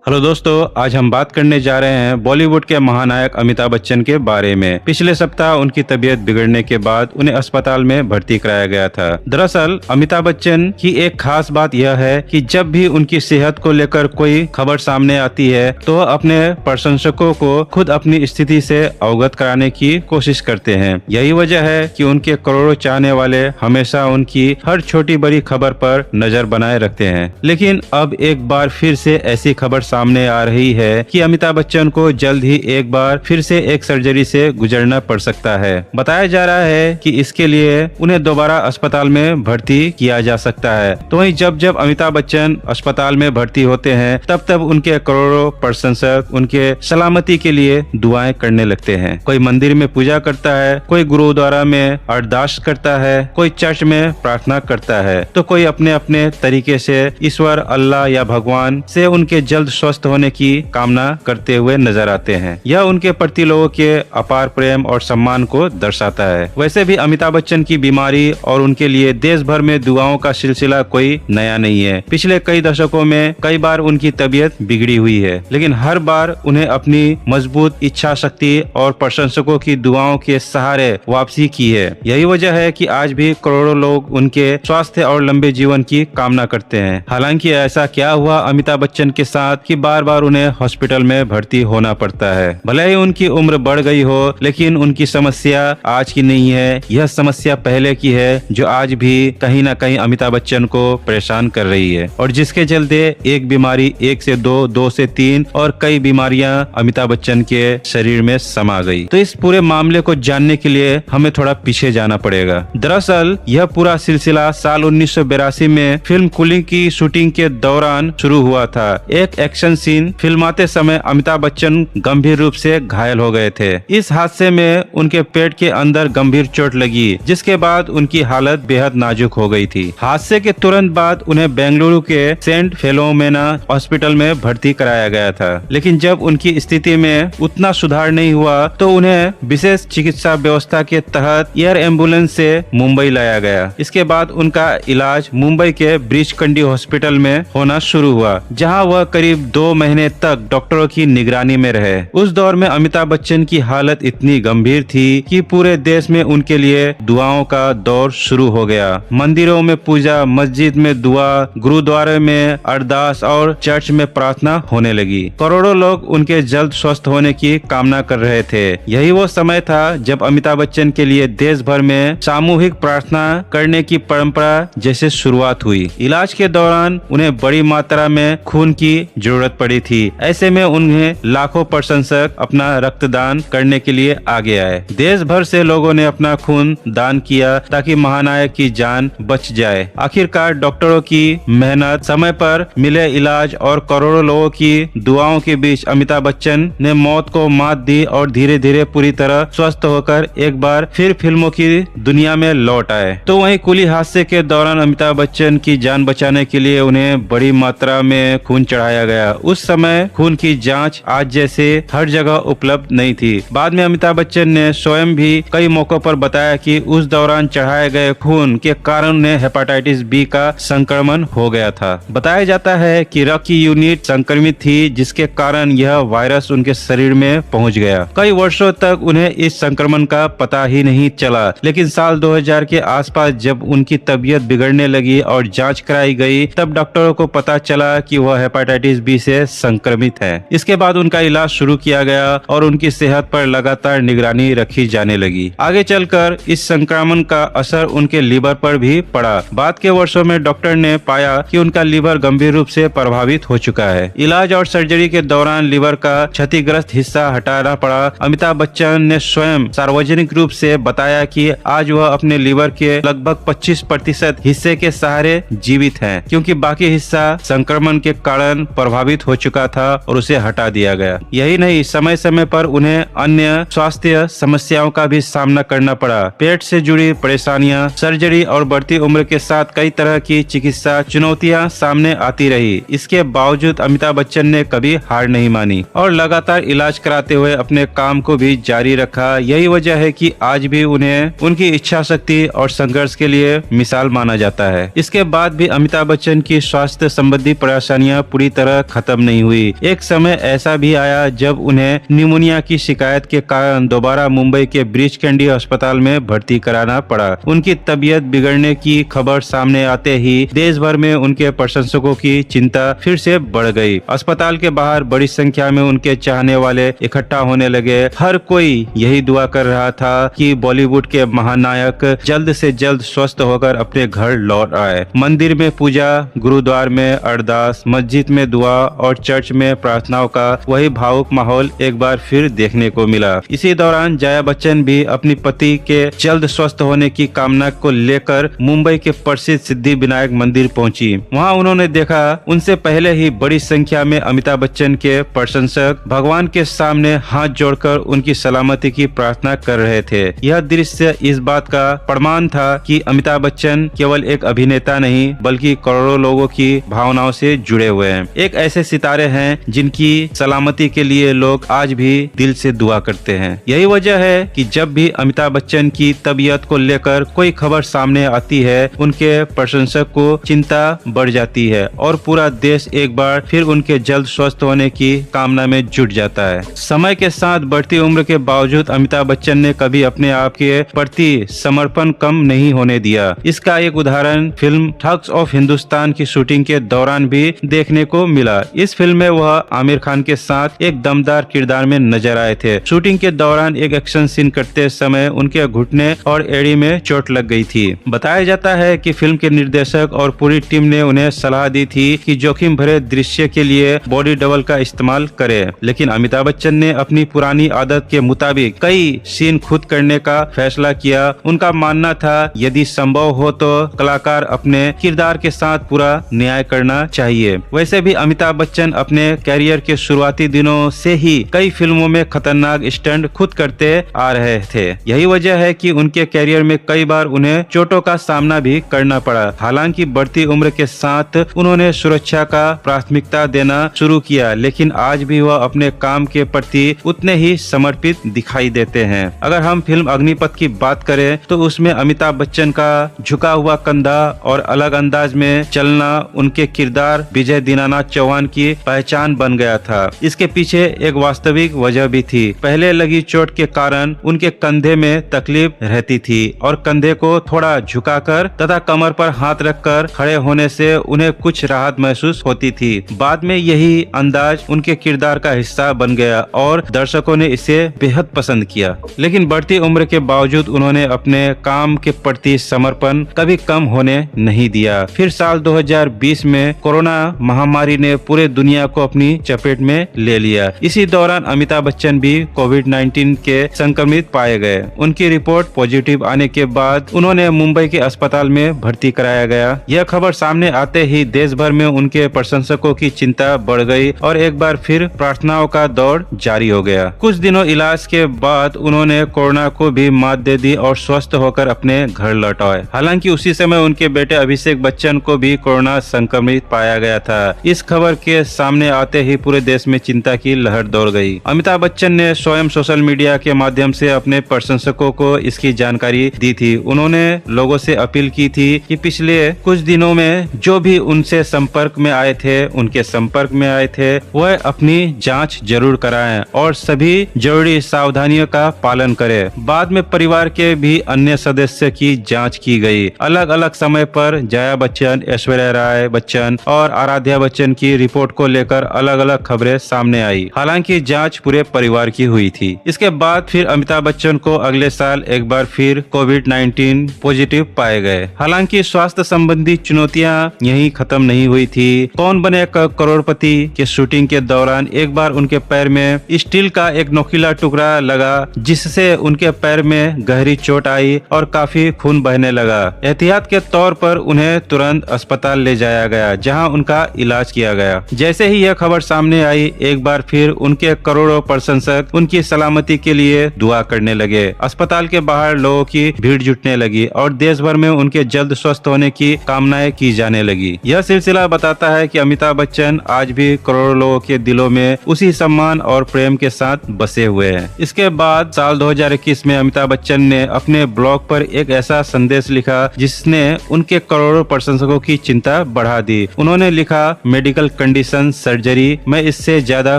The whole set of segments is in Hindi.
हेलो दोस्तों, आज हम बात करने जा रहे हैं बॉलीवुड के महानायक अमिताभ बच्चन के बारे में। पिछले सप्ताह उनकी तबीयत बिगड़ने के बाद उन्हें अस्पताल में भर्ती कराया गया था। दरअसल अमिताभ बच्चन की एक खास बात यह है कि जब भी उनकी सेहत को लेकर कोई खबर सामने आती है तो वह अपने प्रशंसकों को खुद अपनी स्थिति से अवगत कराने की कोशिश करते हैं। यही वजह है कि उनके करोड़ों चाहने वाले हमेशा उनकी हर छोटी बड़ी खबर पर नजर बनाए रखते हैं। लेकिन अब एक बार फिर से ऐसी खबर सामने आ रही है कि अमिताभ बच्चन को जल्द ही एक बार फिर से एक सर्जरी से गुजरना पड़ सकता है। बताया जा रहा है कि इसके लिए उन्हें दोबारा अस्पताल में भर्ती किया जा सकता है। तो वहीं जब जब अमिताभ बच्चन अस्पताल में भर्ती होते हैं तब तब उनके करोड़ों प्रशंसक उनके सलामती के लिए दुआएं करने लगते हैं। कोई मंदिर में पूजा करता है, कोई गुरुद्वारा में अरदास करता है, कोई चर्च में प्रार्थना करता है, तो कोई अपने अपने तरीके से ईश्वर, अल्लाह या भगवान से उनके जल्द स्वस्थ होने की कामना करते हुए नजर आते हैं। यह उनके प्रति लोगों के अपार प्रेम और सम्मान को दर्शाता है। वैसे भी अमिताभ बच्चन की बीमारी और उनके लिए देश भर में दुआओं का सिलसिला कोई नया नहीं है। पिछले कई दशकों में कई बार उनकी तबीयत बिगड़ी हुई है, लेकिन हर बार उन्हें अपनी मजबूत इच्छा शक्ति और प्रशंसकों की दुआओं के सहारे वापसी की है। यही वजह है कि आज भी करोड़ों लोग उनके स्वास्थ्य और लंबे जीवन की कामना करते हैं। हालांकि ऐसा क्या हुआ अमिताभ बच्चन के साथ कि बार बार उन्हें हॉस्पिटल में भर्ती होना पड़ता है। भले ही उनकी उम्र बढ़ गई हो, लेकिन उनकी समस्या आज की नहीं है। यह समस्या पहले की है जो आज भी कहीं न कहीं अमिताभ बच्चन को परेशान कर रही है, और जिसके चलते एक बीमारी 1 से 2, 2 से 3 और कई बीमारियां अमिताभ बच्चन के शरीर में समा गई। तो इस पूरे मामले को जानने के लिए हमें थोड़ा पीछे जाना पड़ेगा। दरअसल यह पूरा सिलसिला साल 1982 में फिल्म कूली की शूटिंग के दौरान शुरू हुआ था। एक एक्शन सीन फिल्माते समय अमिताभ बच्चन गंभीर रूप से घायल हो गए थे। इस हादसे में उनके पेट के अंदर गंभीर चोट लगी, जिसके बाद उनकी हालत बेहद नाजुक हो गई थी। हादसे के तुरंत बाद उन्हें बेंगलुरु के सेंट फिलोमेना हॉस्पिटल में भर्ती कराया गया था। लेकिन जब उनकी स्थिति में उतना सुधार नहीं हुआ तो उन्हें विशेष चिकित्सा व्यवस्था के तहत एयर एम्बुलेंस से मुंबई लाया गया। इसके बाद उनका इलाज मुंबई के ब्रीच कंडी हॉस्पिटल में होना शुरू हुआ, जहां वह करीब 2 महीने तक डॉक्टरों की निगरानी में रहे। उस दौर में अमिताभ बच्चन की हालत इतनी गंभीर थी कि पूरे देश में उनके लिए दुआओं का दौर शुरू हो गया। मंदिरों में पूजा, मस्जिद में दुआ, गुरुद्वारे में अरदास और चर्च में प्रार्थना होने लगी। करोड़ों लोग उनके जल्द स्वस्थ होने की कामना कर रहे थे। यही वो समय था जब अमिताभ बच्चन के लिए देश भर में सामूहिक प्रार्थना करने की परंपरा जैसे शुरुआत हुई। इलाज के दौरान उन्हें बड़ी मात्रा में खून की जरूरत पड़ी थी। ऐसे में उन्हें लाखों प्रशंसक अपना रक्तदान करने के लिए आगे आए। देश भर से लोगों ने अपना खून दान किया ताकि महानायक की जान बच जाए। आखिरकार डॉक्टरों की मेहनत, समय पर मिले इलाज और करोड़ों लोगों की दुआओं के बीच अमिताभ बच्चन ने मौत को मात दी और धीरे धीरे पूरी तरह स्वस्थ होकर एक बार फिर फिल्मों की दुनिया में लौट आए। तो वहीं कूली हादसे के दौरान अमिताभ बच्चन की जान बचाने के लिए उन्हें बड़ी मात्रा में खून चढ़ाया गया। उस समय खून की जांच आज जैसे हर जगह उपलब्ध नहीं थी। बाद में अमिताभ बच्चन ने स्वयं भी कई मौकों पर बताया कि उस दौरान चढ़ाए गए खून के कारण उन्हें हेपेटाइटिस बी का संक्रमण हो गया था। बताया जाता है कि रक्त की यूनिट संक्रमित थी, जिसके कारण यह वायरस उनके शरीर में पहुंच गया। कई वर्षों तक उन्हें इस संक्रमण का पता ही नहीं चला, लेकिन साल 2000 के आसपास जब उनकी तबीयत बिगड़ने लगी और जांच कराई गई तब डॉक्टरों को पता चला कि वह हेपेटाइटिस बी से संक्रमित है। इसके बाद उनका इलाज शुरू किया गया और उनकी सेहत पर लगातार निगरानी रखी जाने लगी। आगे चलकर इस संक्रमण का असर उनके लीवर पर भी पड़ा। बाद के वर्षों में डॉक्टर ने पाया कि उनका लीवर गंभीर रूप से प्रभावित हो चुका है। इलाज और सर्जरी के दौरान लीवर का क्षतिग्रस्त हिस्सा हटाना पड़ा। अमिताभ बच्चन ने स्वयं सार्वजनिक रूप से बताया कि आज वह अपने लीवर के लगभग 25% हिस्से के सहारे जीवित हैं, क्योंकि बाकी हिस्सा संक्रमण के कारण प्रभावित हो चुका था और उसे हटा दिया गया। यही नहीं, समय समय पर उन्हें अन्य स्वास्थ्य समस्याओं का भी सामना करना पड़ा। पेट से जुड़ी परेशानियां, सर्जरी और बढ़ती उम्र के साथ कई तरह की चिकित्सा चुनौतियां सामने आती रही। इसके बावजूद अमिताभ बच्चन ने कभी हार नहीं मानी और लगातार इलाज कराते हुए अपने काम को भी जारी रखा। यही वजह है कि आज भी उन्हें उनकी इच्छा शक्ति और संघर्ष के लिए मिसाल माना जाता है। इसके बाद भी अमिताभ बच्चन की स्वास्थ्य संबंधी परेशानियां पूरी तरह खत्म नहीं हुई। एक समय ऐसा भी आया जब उन्हें निमोनिया की शिकायत के कारण दोबारा मुंबई के ब्रीच कैंडी अस्पताल में भर्ती कराना पड़ा। उनकी तबीयत बिगड़ने की खबर सामने आते ही देश भर में उनके प्रशंसकों की चिंता फिर से बढ़ गई। अस्पताल के बाहर बड़ी संख्या में उनके चाहने वाले इकट्ठा होने लगे। हर कोई यही दुआ कर रहा था कि बॉलीवुड के महानायक जल्द से जल्द स्वस्थ होकर अपने घर लौट आए। मंदिर में पूजा, गुरुद्वार में अरदास, मस्जिद में दुआ और चर्च में प्रार्थनाओं का वही भावुक माहौल एक बार फिर देखने को मिला। इसी दौरान जया बच्चन भी अपनी पति के जल्द स्वस्थ होने की कामना को लेकर मुंबई के प्रसिद्ध सिद्धि विनायक मंदिर पहुंची। वहां उन्होंने देखा उनसे पहले ही बड़ी संख्या में अमिताभ बच्चन के प्रशंसक भगवान के सामने हाथ जोड़कर उनकी सलामती की प्रार्थना कर रहे थे। यह दृश्य इस बात का प्रमाण था कि अमिताभ बच्चन केवल एक अभिनेता नहीं बल्कि करोड़ों लोगों की भावनाओं से जुड़े हुए हैं। एक ऐसे सितारे हैं जिनकी सलामती के लिए लोग आज भी दिल से दुआ करते हैं। यही वजह है कि जब भी अमिताभ बच्चन की तबीयत को लेकर कोई खबर सामने आती है, उनके प्रशंसक को चिंता बढ़ जाती है और पूरा देश एक बार फिर उनके जल्द स्वस्थ होने की कामना में जुट जाता है। समय के साथ बढ़ती उम्र के बावजूद अमिताभ बच्चन ने कभी अपने आप के प्रति समर्पण कम नहीं होने दिया। इसका एक उदाहरण फिल्म ठग्स ऑफ हिंदुस्तान की शूटिंग के दौरान भी देखने को मिला। इस फिल्म में वह आमिर खान के साथ एक दमदार किरदार में नजर आए थे। शूटिंग के दौरान एक एक्शन सीन करते समय उनके घुटने और एड़ी में चोट लग गई थी। बताया जाता है कि फिल्म के निर्देशक और पूरी टीम ने उन्हें सलाह दी थी कि जोखिम भरे दृश्य के लिए बॉडी डबल का इस्तेमाल करें, लेकिन अमिताभ बच्चन ने अपनी पुरानी आदत के मुताबिक कई सीन खुद करने का फैसला किया। उनका मानना था यदि संभव हो तो कलाकार अपने किरदार के साथ पूरा न्याय करना चाहिए। वैसे भी अमिताभ बच्चन अपने कैरियर के शुरुआती दिनों से ही कई फिल्मों में खतरनाक स्टंट खुद करते आ रहे थे। यही वजह है कि उनके कैरियर में कई बार उन्हें चोटों का सामना भी करना पड़ा। हालांकि बढ़ती उम्र के साथ उन्होंने सुरक्षा का प्राथमिकता देना शुरू किया, लेकिन आज भी वह अपने काम के प्रति उतने ही समर्पित दिखाई देते हैं। अगर हम फिल्म अग्निपथ की बात करें तो उसमें अमिताभ बच्चन का झुका हुआ कंधा और अलग अंदाज में चलना उनके किरदार विजय दीनानाथ चौहान की पहचान बन गया था। इसके पीछे एक वास्तविक वजह भी थी। पहले लगी चोट के कारण उनके कंधे में तकलीफ रहती थी और कंधे को थोड़ा झुकाकर तथा कमर पर हाथ रखकर खड़े होने से उन्हें कुछ राहत महसूस होती थी। बाद में यही अंदाज उनके किरदार का हिस्सा बन गया और दर्शकों ने इसे बेहद पसंद किया। लेकिन बढ़ती उम्र के बावजूद उन्होंने अपने काम के प्रति समर्पण कभी कम होने नहीं दिया। फिर साल 2020 में कोरोना महामारी ने पूरे दुनिया को अपनी चपेट में ले लिया। इसी दौरान अमिताभ बच्चन भी कोविड-19 के संक्रमित पाए गए। उनकी रिपोर्ट पॉजिटिव आने के बाद उन्होंने मुंबई के अस्पताल में भर्ती कराया गया। यह खबर सामने आते ही देश भर में उनके प्रशंसकों की चिंता बढ़ गई और एक बार फिर प्रार्थनाओं का दौर जारी हो गया। कुछ दिनों इलाज के बाद उन्होंने कोरोना को भी मात दे दी और स्वस्थ होकर अपने घर लौट आए। हालांकि उसी समय उनके बेटे अभिषेक बच्चन को भी कोरोना संक्रमित पाया गया था। इस खबर के सामने आते ही पूरे देश में चिंता की लहर दौड़ गई। अमिताभ बच्चन ने स्वयं सोशल मीडिया के माध्यम से अपने प्रशंसकों को इसकी जानकारी दी थी। उन्होंने लोगों से अपील की थी कि पिछले कुछ दिनों में जो भी उनसे संपर्क में आए थे, वह अपनी जांच जरूर कराएं और सभी जरूरी सावधानियों का पालन करें। बाद में परिवार के भी अन्य सदस्य की जांच की गई। अलग अलग समय पर जया बच्चन, ऐश्वर्या राय बच्चन और आराध्या बच्चन की रिपोर्ट को लेकर अलग अलग खबरें सामने आई। हालांकि जांच पूरे परिवार की हुई थी। इसके बाद फिर अमिताभ बच्चन को अगले साल एक बार फिर कोविड-19 पॉजिटिव पाए गए। हालांकि स्वास्थ्य संबंधी चुनौतियां यहीं खत्म नहीं हुई थी। कौन बनेगा करोड़पति के शूटिंग के दौरान एक बार उनके पैर में स्टील का एक नोकीला टुकड़ा लगा, जिससे उनके पैर में गहरी चोट आई और काफी खून बहने लगा। एहतियात के तौर पर उन्हें तुरंत अस्पताल ले जाया गया, जहां उनका इलाज किया गया। जैसे ही यह खबर सामने आई, एक बार फिर उनके करोड़ों प्रशंसक उनकी सलामती के लिए दुआ करने लगे। अस्पताल के बाहर लोगों की भीड़ जुटने लगी और देश भर में उनके जल्द स्वस्थ होने की कामनाएं की जाने लगी। यह सिलसिला बताता है कि अमिताभ बच्चन आज भी करोड़ों लोगों के दिलों में उसी सम्मान और प्रेम के साथ बसे हुए हैं। इसके बाद साल 2021 में अमिताभ बच्चन ने अपने ब्लॉग पर एक ऐसा संदेश लिखा जिसने उनके करोड़ों प्रशंसकों की चिंता बढ़ा दी। उन्होंने लिखा, मेडिकल कंडीशन, सर्जरी, मैं इससे ज्यादा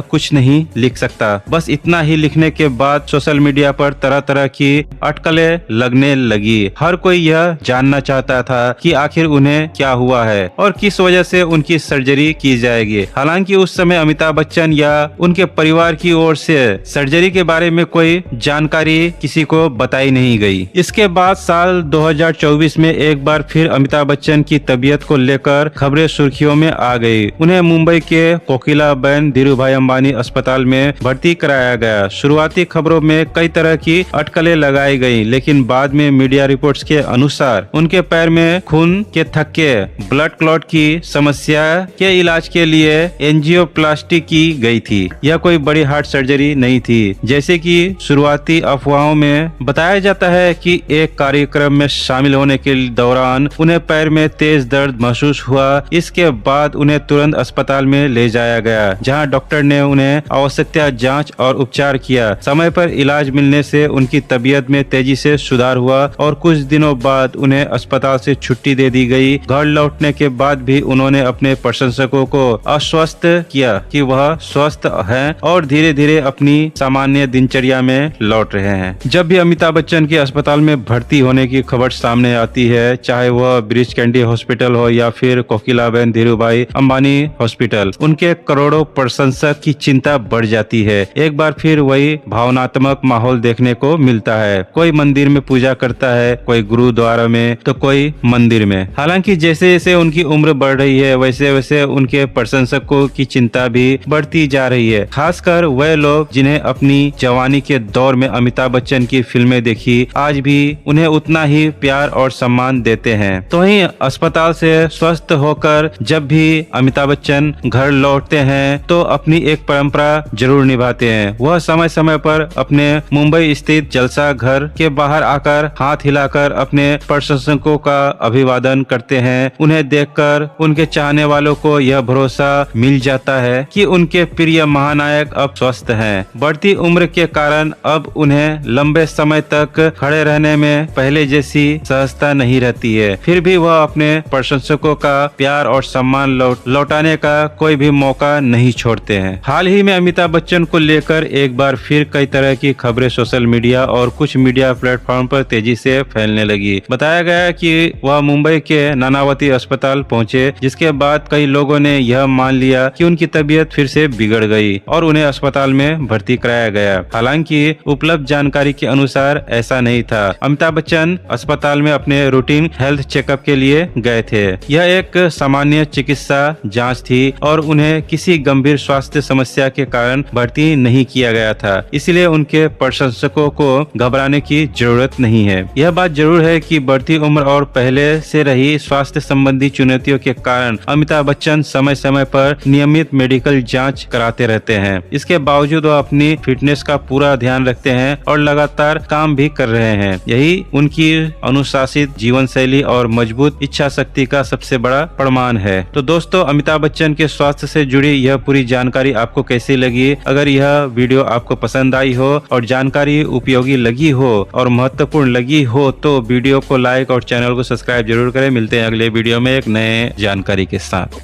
कुछ नहीं लिख सकता। बस इतना ही लिखने के बाद सोशल मीडिया पर तरह तरह की अटकलें लगने लगी। हर कोई यह जानना चाहता था कि आखिर उन्हें क्या हुआ है और किस वजह से उनकी सर्जरी की जाएगी। हालांकि उस समय अमिताभ बच्चन या उनके परिवार की ओर से सर्जरी के बारे में कोई जानकारी किसी को बताई नहीं गई। इसके बाद साल 2024 में एक बार फिर अमिताभ बच्चन की तबीयत को लेकर खबरें सुर्खियों में आ गई। उन्हें मुंबई के कोकिलाबेन धीरूभाई अंबानी अस्पताल में भर्ती कराया गया। शुरुआती खबरों में कई तरह की अटकलें लगाई गई, लेकिन बाद में मीडिया रिपोर्ट्स के अनुसार उनके पैर में खून के थक्के, ब्लड क्लॉट की समस्या के इलाज के लिए एंजियोप्लास्टी की गई थी। यह कोई बड़ी हार्ट सर्जरी नहीं थी, जैसे कि शुरुआती अफवाहों में बताया जाता है कि एक कार्यक्रम में शामिल होने के दौरान उन्हें पैर में तेज दर्द महसूस हुआ। इसके बाद उन्हें तुरंत अस्पताल में ले जाया गया, जहां डॉक्टर ने उन्हें आवश्यक जांच और उपचार किया। समय पर इलाज मिलने से उनकी तबीयत में तेजी से सुधार हुआ और कुछ दिनों बाद उन्हें अस्पताल से छुट्टी दे दी गई। घर लौटने के बाद भी उन्होंने अपने प्रशंसकों को आश्वस्त किया कि वह स्वस्थ हैं और धीरे धीरे अपनी सामान्य दिनचर्या में लौट रहे हैं। जब भी अमिताभ बच्चन के अस्पताल में भर्ती होने की खबर सामने आती है, चाहे वह ब्रीच कैंडी हॉस्पिटल हो या फिर कोकिलाबेन धीरूभाई अंबानी हॉस्पिटल, उनके करोड़ों प्रशंसक की चिंता बढ़ जाती है। एक बार फिर वही भावनात्मक माहौल देखने को मिलता है। कोई मंदिर में पूजा करता है, कोई गुरुद्वारा में, तो कोई मंदिर में। हालांकि जैसे जैसे उनकी उम्र बढ़ रही है, वैसे वैसे उनके प्रशंसकों की चिंता भी बढ़ती जा रही है। खासकर वह लोग जिन्हें अपनी जवानी के दौर में अमिताभ बच्चन की फिल्में देखी, आज भी उन्हें उतना ही प्यार और सम्मान देते हैं। तो वहीं अस्पताल से स्वस्थ होकर जब भी अमिताभ बच्चन घर लौटते हैं तो अपनी एक परंपरा जरूर निभाते हैं। वह समय समय पर अपने मुंबई स्थित जलसा घर के बाहर आकर हाथ हिलाकर अपने प्रशंसकों का अभिवादन करते हैं। उन्हें देखकर उनके चाहने वालों को यह भरोसा मिल जाता है कि उनके प्रिय महानायक अब स्वस्थ हैं। बढ़ती उम्र के कारण अब उन्हें लंबे समय तक खड़े रहने में पहले जैसी सहजता नहीं रहती है। फिर भी वह अपने प्रशंसकों का प्यार और सम्मान लौटाने का कोई भी मौका नहीं छोड़ते हैं। हाल ही में अमिताभ बच्चन को लेकर एक बार फिर कई तरह की खबरें सोशल मीडिया और कुछ मीडिया प्लेटफॉर्म पर तेजी से फैलने लगी। बताया गया कि वह मुंबई के नानावती अस्पताल पहुंचे, जिसके बाद कई लोगों ने यह मान लिया कि उनकी तबीयत फिर से बिगड़ गई और उन्हें अस्पताल में भर्ती कराया गया। हालांकि उपलब्ध जानकारी के अनुसार ऐसा नहीं था। अमिताभ बच्चन अस्पताल में अपने रूटीन हेल्थ चेकअप के लिए गए थे। यह एक सामान्य चिकित्सा जांच थी और उन्हें किसी गंभीर स्वास्थ्य समस्या के कारण भर्ती नहीं किया गया था। इसलिए उनके प्रशंसकों को घबराने की जरूरत नहीं है। यह बात जरूर है कि बढ़ती उम्र और पहले से रही स्वास्थ्य संबंधी चुनौतियों के कारण अमिताभ बच्चन समय समय पर नियमित मेडिकल जांच कराते रहते हैं। इसके बावजूद वह अपनी फिटनेस का पूरा ध्यान रखते हैं और लगातार काम भी कर रहे हैं। यही उनकी अनुशासित जीवन शैली और मजबूत इच्छा शक्ति का सबसे बड़ा प्रमाण है। तो दोस्तों, अमिताभ बच्चन के स्वास्थ्य से जुड़ी यह पूरी जानकारी आपको कैसी लगी? अगर यह वीडियो आपको पसंद आई हो और जानकारी उपयोगी लगी हो और महत्वपूर्ण लगी हो तो वीडियो को लाइक और चैनल को सब्सक्राइब जरूर करें। मिलते हैं अगले वीडियो में एक नए जानकारी के साथ।